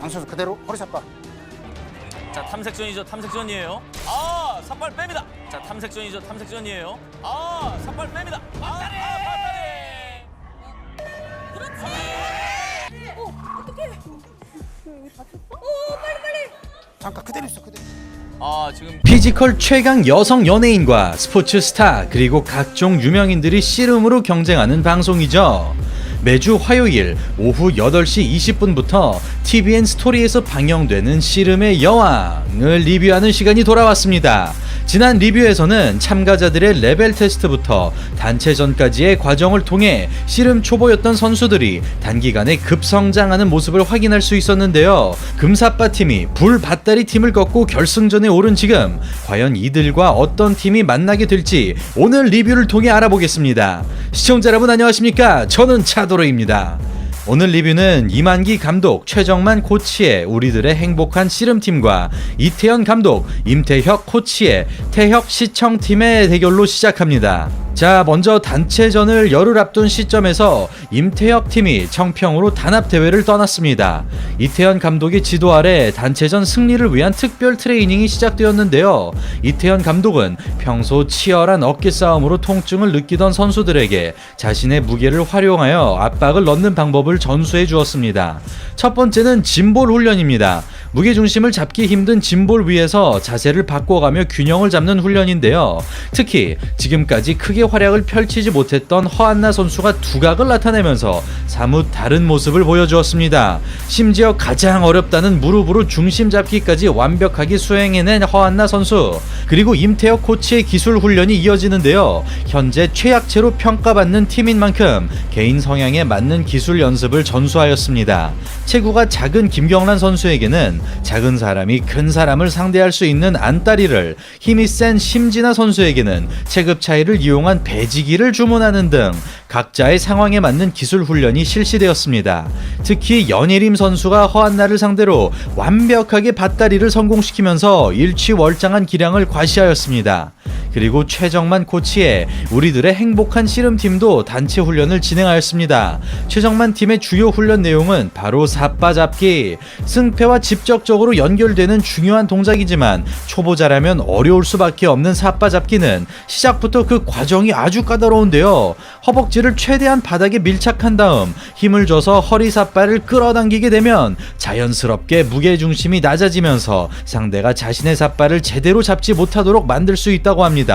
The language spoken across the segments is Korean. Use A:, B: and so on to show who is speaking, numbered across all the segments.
A: 강선수 그대로 허리 삿발.
B: 자, 탐색전이죠. 탐색전이에요. 삿발 뺍니다. 자, 탐색전이죠. 탐색전이에요. 삿발 뺍니다. 밧다리!
C: 어떡해. 여기 다쳤어? 빨리.
A: 잠깐 그대로 있어 그대로.
B: 지금
D: 피지컬 최강 여성 연예인과 스포츠 스타 그리고 각종 유명인들이 씨름으로 경쟁하는 방송이죠. 매주 화요일 오후 8시 20분부터 TVN 스토리에서 방영되는 씨름의 여왕을 리뷰하는 시간이 돌아왔습니다. 지난 리뷰에서는 참가자들의 레벨 테스트부터 단체전까지의 과정을 통해 씨름 초보였던 선수들이 단기간에 급성장하는 모습을 확인할 수 있었는데요. 금사빠 팀이 불밭다리 팀을 꺾고 결승전에 오른 지금 과연 이들과 어떤 팀이 만나게 될지 오늘 리뷰를 통해 알아보겠습니다. 시청자 여러분 안녕하십니까? 저는 차도로입니다. 오늘 리뷰는 이만기 감독, 최정만 코치의 우리들의 행복한 씨름팀과 이태현 감독, 임태혁 코치의 태혁 시청팀의 대결로 시작합니다. 자, 먼저 단체전을 열흘 앞둔 시점에서 임태혁 팀이 청평으로 단합대회를 떠났습니다. 이태현 감독의 지도 아래 단체전 승리를 위한 특별 트레이닝이 시작되었는데요. 이태현 감독은 평소 치열한 어깨 싸움으로 통증을 느끼던 선수들에게 자신의 무게를 활용하여 압박을 넣는 방법을 전수해 주었습니다. 첫 번째는 짐볼 훈련입니다. 무게중심을 잡기 힘든 짐볼 위에서 자세를 바꿔가며 균형을 잡는 훈련인데요. 특히 지금까지 크게 활약을 펼치지 못했던 허한나 선수가 두각을 나타내면서 사뭇 다른 모습을 보여주었습니다. 심지어 가장 어렵다는 무릎으로 중심 잡기까지 완벽하게 수행해낸 허한나 선수, 그리고 임태혁 코치의 기술 훈련이 이어지는데요. 현재 최약체로 평가받는 팀인 만큼 개인 성향에 맞는 기술 연습을 전수하였습니다. 체구가 작은 김경란 선수에게는 작은 사람이 큰 사람을 상대할 수 있는 안다리를, 힘이 센 심진아 선수에게는 체급 차이를 이용한 배지기를 주문하는 등 각자의 상황에 맞는 기술 훈련이 실시되었습니다. 특히 연예림 선수가 허한나를 상대로 완벽하게 밧다리를 성공시키면서 일취월장한 기량을 과시하였습니다. 그리고 최정만 코치의 우리들의 행복한 씨름팀도 단체 훈련을 진행하였습니다. 최정만 팀의 주요 훈련 내용은 바로 삿바잡기, 승패와 직접적으로 연결되는 중요한 동작이지만 초보자라면 어려울 수밖에 없는 삿바잡기는 시작부터 그 과정이 아주 까다로운데요. 허벅지를 최대한 바닥에 밀착한 다음 힘을 줘서 허리 삿발을 끌어당기게 되면 자연스럽게 무게중심이 낮아지면서 상대가 자신의 삿발을 제대로 잡지 못하도록 만들 수 있다고 합니다.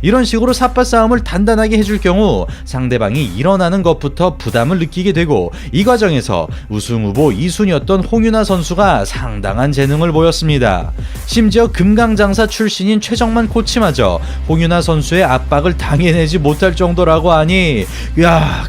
D: 이런 식으로 삿바 싸움을 단단하게 해줄 경우 상대방이 일어나는 것부터 부담을 느끼게 되고, 이 과정에서 우승 후보 2순위였던 홍윤아 선수가 상당한 재능을 보였습니다. 심지어 금강장사 출신인 최정만 코치마저 홍윤아 선수의 압박을 당해내지 못할 정도라고 하니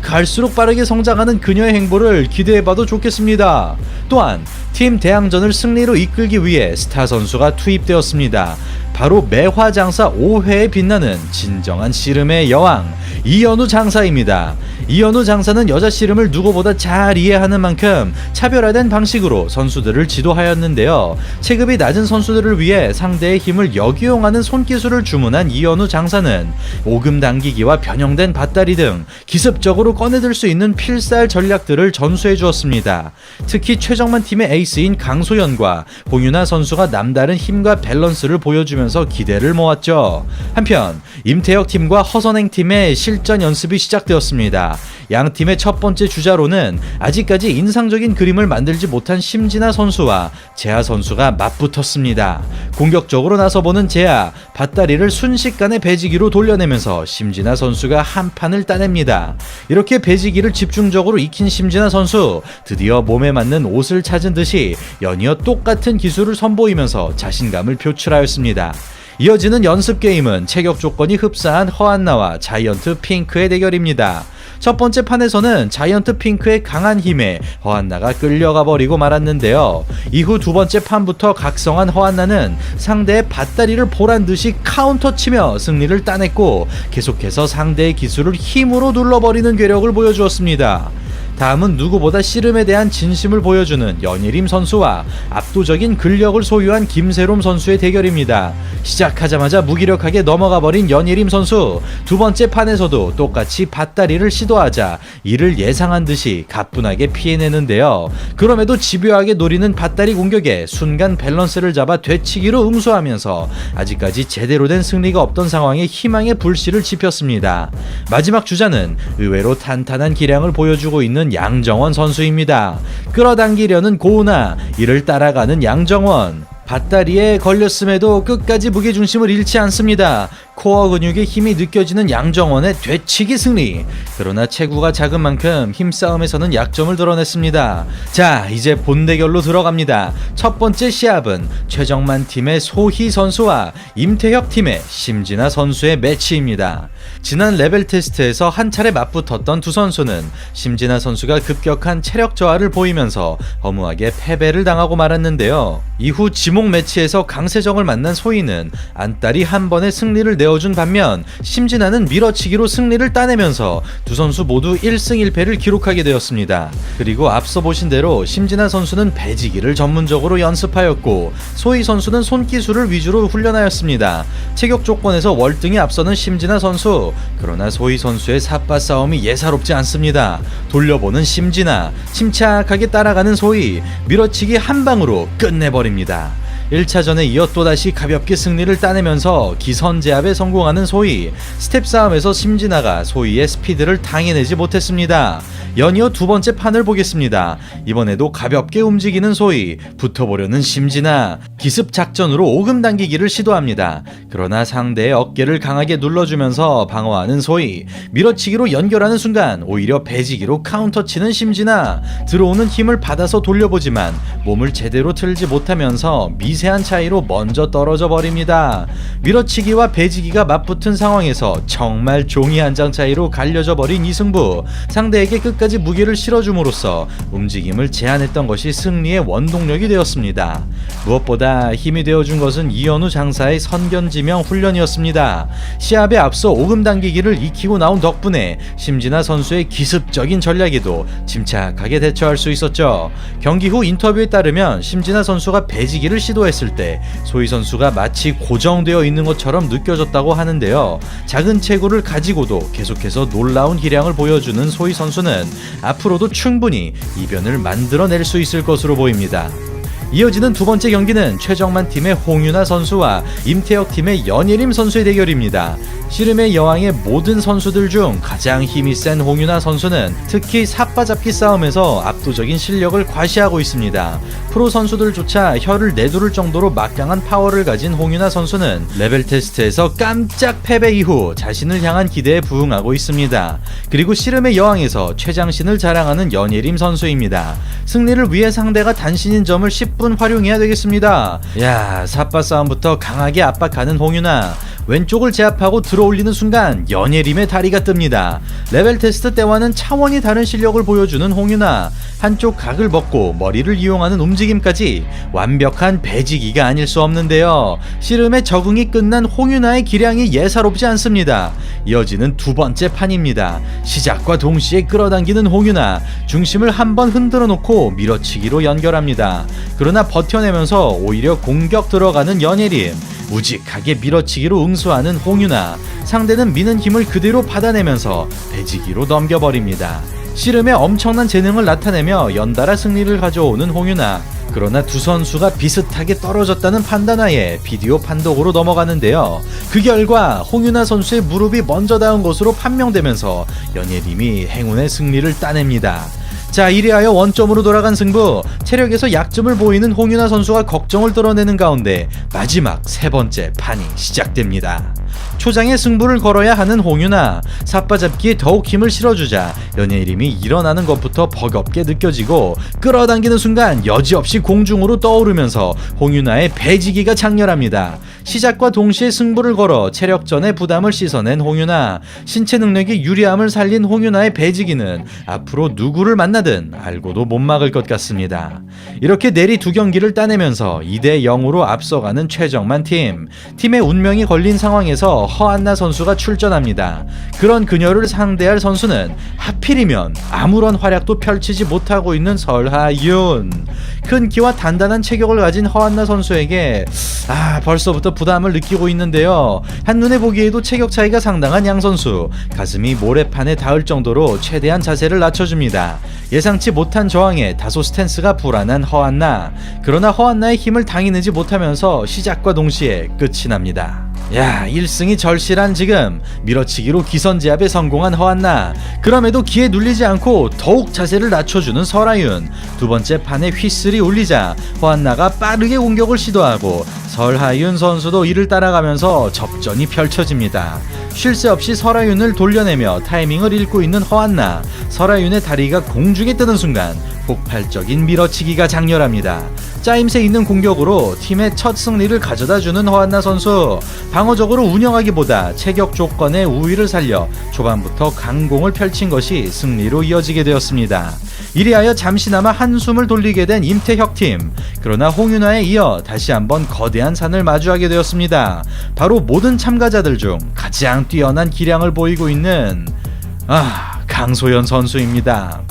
D: 갈수록 빠르게 성장하는 그녀의 행보를 기대해봐도 좋겠습니다. 또한 팀 대항전을 승리로 이끌기 위해 스타 선수가 투입되었습니다. 바로 매화장사 5회에 빛나는 진정한 씨름의 여왕 이연우 장사입니다. 이연우 장사는 여자 씨름을 누구보다 잘 이해하는 만큼 차별화된 방식으로 선수들을 지도하였는데요. 체급이 낮은 선수들을 위해 상대의 힘을 역이용하는 손기술을 주문한 이연우 장사는 오금 당기기와 변형된 밧다리 등 기습적으로 꺼내들 수 있는 필살 전략들을 전수해 주었습니다. 특히 최정만 팀의 에이스인 강소연과 홍윤아 선수가 남다른 힘과 밸런스를 보여주면서 기대를 모았죠. 한편 임태혁 팀과 허선행 팀의 실전 연습이 시작되었습니다. 양 팀의 첫 번째 주자로는 아직까지 인상적인 그림을 만들지 못한 심진아 선수와 재하 선수가 맞붙었습니다. 공격적으로 나서보는 재하, 밧다리를 순식간에 배지기로 돌려내면서 심진아 선수가 한 판을 따냅니다. 이렇게 배지기를 집중적으로 익힌 심진아 선수, 드디어 몸에 맞는 옷을 찾은 듯이 연이어 똑같은 기술을 선보이면서 자신감을 표출하였습니다. 이어지는 연습 게임은 체격 조건이 흡사한 허한나와 자이언트 핑크의 대결입니다. 첫 번째 판에서는 자이언트 핑크의 강한 힘에 허한나가 끌려가 버리고 말았는데요. 이후 두 번째 판부터 각성한 허한나는 상대의 밧다리를 보란듯이 카운터 치며 승리를 따냈고, 계속해서 상대의 기술을 힘으로 눌러버리는 괴력을 보여주었습니다. 다음은 누구보다 씨름에 대한 진심을 보여주는 연예림 선수와 압도적인 근력을 소유한 김세롬 선수의 대결입니다. 시작하자마자 무기력하게 넘어가 버린 연예림 선수. 두 번째 판에서도 똑같이 밧다리를 시도하자 이를 예상한 듯이 가뿐하게 피해내는데요. 그럼에도 집요하게 노리는 밧다리 공격에 순간 밸런스를 잡아 되치기로 응수하면서 아직까지 제대로 된 승리가 없던 상황에 희망의 불씨를 지폈습니다. 마지막 주자는 의외로 탄탄한 기량을 보여주고 있는 양정원 선수입니다. 끌어당기려는 고은아, 이를 따라가는 양정원. 밧다리에 걸렸음에도 끝까지 무게중심을 잃지 않습니다. 코어 근육의 힘이 느껴지는 양정원의 되치기 승리. 그러나 체구가 작은 만큼 힘싸움에서는 약점을 드러냈습니다. 자, 이제 본대결로 들어갑니다. 첫 번째 시합은 최정만 팀의 소희 선수와 임태혁 팀의 심진아 선수의 매치입니다. 지난 레벨 테스트에서 한 차례 맞붙었던 두 선수는 심진아 선수가 급격한 체력 저하를 보이면서 허무하게 패배를 당하고 말았는데요. 이후 지목 매치에서 강세정을 만난 소희는 안달이 한 번의 승리를 내어준 반면 심진아는 밀어치기로 승리를 따내면서 두 선수 모두 1승 1패를 기록하게 되었습니다. 그리고 앞서 보신 대로 심진아 선수는 배지기를 전문적으로 연습하였고 소희 선수는 손기술을 위주로 훈련하였습니다. 체격 조건에서 월등히 앞서는 심진아 선수. 그러나 소희 선수의 삿바 싸움이 예사롭지 않습니다. 돌려보는 심진아, 침착하게 따라가는 소희, 밀어치기 한 방으로 끝내버립니다. 1차전에 이어 또다시 가볍게 승리를 따내면서 기선제압에 성공하는 소희. 스텝 싸움에서 심진아가 소희의 스피드를 당해내지 못했습니다. 연이어 두 번째 판을 보겠습니다. 이번에도 가볍게 움직이는 소희, 붙어보려는 심진아. 기습 작전으로 오금 당기기를 시도합니다. 그러나 상대의 어깨를 강하게 눌러주면서 방어하는 소희. 밀어치기로 연결하는 순간 오히려 배지기로 카운터 치는 심진아. 들어오는 힘을 받아서 돌려보지만 몸을 제대로 틀지 못하면서 미세한 차이로 먼저 떨어져 버립니다. 밀어치기와 배지기가 맞붙은 상황에서 정말 종이 한 장 차이로 갈려져 버린 이승부. 상대에게 끝까지 무게를 실어줌으로써 움직임을 제한했던 것이 승리의 원동력이 되었습니다. 무엇보다 힘이 되어준 것은 이현우 장사의 선견지명 훈련이었습니다. 시합에 앞서 오금 당기기를 익히고 나온 덕분에 심진아 선수의 기습적인 전략에도 침착하게 대처할 수 있었죠. 경기 후 인터뷰에 따르면 심진아 선수가 배지기를 시도했을 때 소희 선수가 마치 고정되어 있는 것처럼 느껴졌다고 하는데요. 작은 체구를 가지고도 계속해서 놀라운 기량을 보여주는 소희 선수는 앞으로도 충분히 이변을 만들어낼 수 있을 것으로 보입니다. 이어지는 두 번째 경기는 최정만 팀의 홍윤아 선수와 임태혁 팀의 연예림 선수의 대결입니다. 씨름의 여왕의 모든 선수들 중 가장 힘이 센 홍윤아 선수는 특히 삿바잡기 싸움에서 압도적인 실력을 과시하고 있습니다. 프로 선수들조차 혀를 내두를 정도로 막강한 파워를 가진 홍윤아 선수는 레벨 테스트에서 깜짝 패배 이후 자신을 향한 기대에 부응하고 있습니다. 그리고 씨름의 여왕에서 최장신을 자랑하는 연예림 선수입니다. 승리를 위해 상대가 단신인 점을 10분 활용해야 되겠습니다. 야, 삿바 싸움부터 강하게 압박하는 홍윤아. 왼쪽을 제압하고 들어올리는 순간 연예림의 다리가 뜹니다. 레벨 테스트 때와는 차원이 다른 실력을 보여주는 홍윤아. 한쪽 각을 벗고 머리를 이용하는 움직임까지 완벽한 배지기가 아닐 수 없는데요. 씨름의 적응이 끝난 홍윤아의 기량이 예사롭지 않습니다. 이어지는 두 번째 판입니다. 시작과 동시에 끌어당기는 홍윤아. 중심을 한번 흔들어 놓고 밀어치기로 연결합니다. 그러나 버텨내면서 오히려 공격 들어가는 연예림. 우직하게 밀어치기로 응수하는 홍윤아. 상대는 미는 힘을 그대로 받아내면서 배지기로 넘겨버립니다. 씨름에 엄청난 재능을 나타내며 연달아 승리를 가져오는 홍윤아. 그러나 두 선수가 비슷하게 떨어졌다는 판단하에 비디오 판독으로 넘어가는데요. 그 결과 홍윤아 선수의 무릎이 먼저 닿은 것으로 판명되면서 연예림이 행운의 승리를 따냅니다. 자, 이리하여 원점으로 돌아간 승부. 체력에서 약점을 보이는 홍윤아 선수가 걱정을 드러내는 가운데 마지막 세 번째 판이 시작됩니다. 초장에 승부를 걸어야 하는 홍윤아. 삿바잡기에 더욱 힘을 실어주자 연예림이 일어나는 것부터 버겁게 느껴지고 끌어당기는 순간 여지없이 공중으로 떠오르면서 홍윤아의 배지기가 장렬합니다. 시작과 동시에 승부를 걸어 체력전의 부담을 씻어낸 홍윤아. 신체 능력이 유리함을 살린 홍윤아의 배지기는 앞으로 누구를 만나든 알고도 못 막을 것 같습니다. 이렇게 내리 두 경기를 따내면서 2대 0으로 앞서가는 최정만 팀. 팀의 운명이 걸린 상황에서 팀에서 허한나 선수가 출전합니다. 그런 그녀를 상대할 선수는 하필이면 아무런 활약도 펼치지 못하고 있는 설하윤. 큰 키와 단단한 체격을 가진 허한나 선수에게 벌써부터 부담을 느끼고 있는데요. 한눈에 보기에도 체격 차이가 상당한 양 선수. 가슴이 모래판에 닿을 정도로 최대한 자세를 낮춰줍니다. 예상치 못한 저항에 다소 스탠스가 불안한 허한나. 그러나 허한나의 힘을 당해내지 못하면서 시작과 동시에 끝이 납니다. 1승이 절실한 지금 밀어치기로 기선제압에 성공한 허한나. 그럼에도 기에 눌리지 않고 더욱 자세를 낮춰주는 설하윤. 두 번째 판에 휘슬이 울리자 허한나가 빠르게 공격을 시도하고 설하윤 선수도 이를 따라가면서 접전이 펼쳐집니다. 쉴 새 없이 설하윤을 돌려내며 타이밍을 잃고 있는 허한나. 설하윤의 다리가 공중에 뜨는 순간 폭발적인 밀어치기가 장렬합니다. 짜임새 있는 공격으로 팀의 첫 승리를 가져다주는 허한나 선수. 방어적으로 운영하기보다 체격 조건의 우위를 살려 초반부터 강공을 펼친 것이 승리로 이어지게 되었습니다. 이리하여 잠시나마 한숨을 돌리게 된 임태혁 팀. 그러나 홍윤아에 이어 다시 한번 거대한 산을 마주하게 되었습니다. 바로 모든 참가자들 중 가장 뛰어난 기량을 보이고 있는 강소연 선수입니다.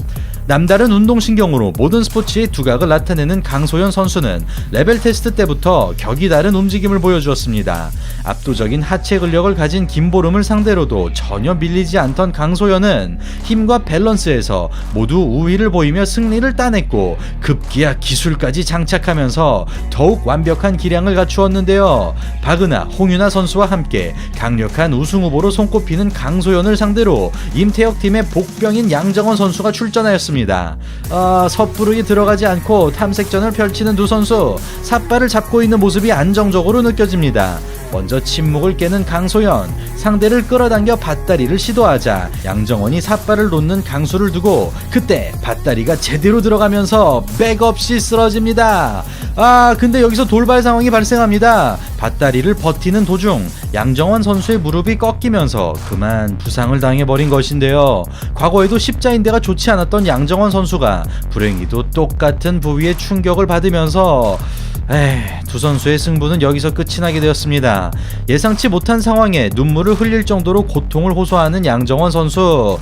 D: 남다른 운동신경으로 모든 스포츠의 두각을 나타내는 강소연 선수는 레벨 테스트 때부터 격이 다른 움직임을 보여주었습니다. 압도적인 하체 근력을 가진 김보름을 상대로도 전혀 밀리지 않던 강소연은 힘과 밸런스에서 모두 우위를 보이며 승리를 따냈고 급기야 기술까지 장착하면서 더욱 완벽한 기량을 갖추었는데요. 박은하, 홍윤아 선수와 함께 강력한 우승 후보로 손꼽히는 강소연을 상대로 임태혁 팀의 복병인 양정원 선수가 출전하였습니다. 섣부르게 들어가지 않고 탐색전을 펼치는 두 선수. 삿발을 잡고 있는 모습이 안정적으로 느껴집니다. 먼저 침묵을 깨는 강소연. 상대를 끌어당겨 밧다리를 시도하자 양정원이 삿발을 놓는 강수를 두고 그때 밧다리가 제대로 들어가면서 백없이 쓰러집니다. 근데 여기서 돌발 상황이 발생합니다. 밧다리를 버티는 도중 양정원 선수의 무릎이 꺾이면서 그만 부상을 당해버린 것인데요. 과거에도 십자인대가 좋지 않았던 양정원 선수가 불행히도 똑같은 부위의 충격을 받으면서 두 선수의 승부는 여기서 끝이 나게 되었습니다. 예상치 못한 상황에 눈물을 흘릴 정도로 고통을 호소하는 양정원 선수.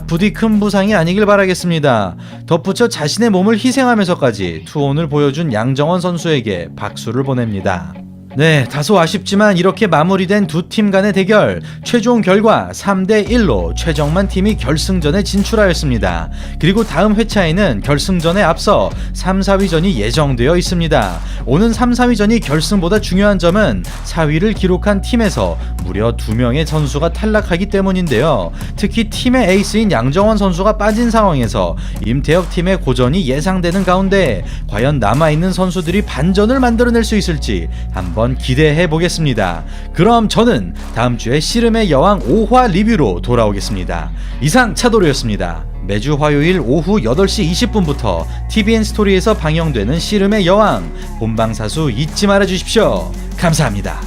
D: 부디 큰 부상이 아니길 바라겠습니다. 덧붙여 자신의 몸을 희생하면서까지 투혼을 보여준 양정원 선수에게 박수를 보냅니다. 다소 아쉽지만 이렇게 마무리된 두 팀 간의 대결. 최종 결과 3대1로 최정만 팀이 결승전에 진출하였습니다. 그리고 다음 회차에는 결승전에 앞서 3, 4위전이 예정되어 있습니다. 오는 3, 4위전이 결승보다 중요한 점은 4위를 기록한 팀에서 무려 2명의 선수가 탈락하기 때문인데요. 특히 팀의 에이스인 양정원 선수가 빠진 상황에서 임태혁 팀의 고전이 예상되는 가운데 과연 남아있는 선수들이 반전을 만들어낼 수 있을지 한번 기대해 보겠습니다. 그럼 저는 다음 주에 씨름의 여왕 5화 리뷰로 돌아오겠습니다. 이상 차도로였습니다. 매주 화요일 오후 8시 20분부터 TVN 스토리에서 방영되는 씨름의 여왕 본방사수 잊지 말아 주십시오. 감사합니다.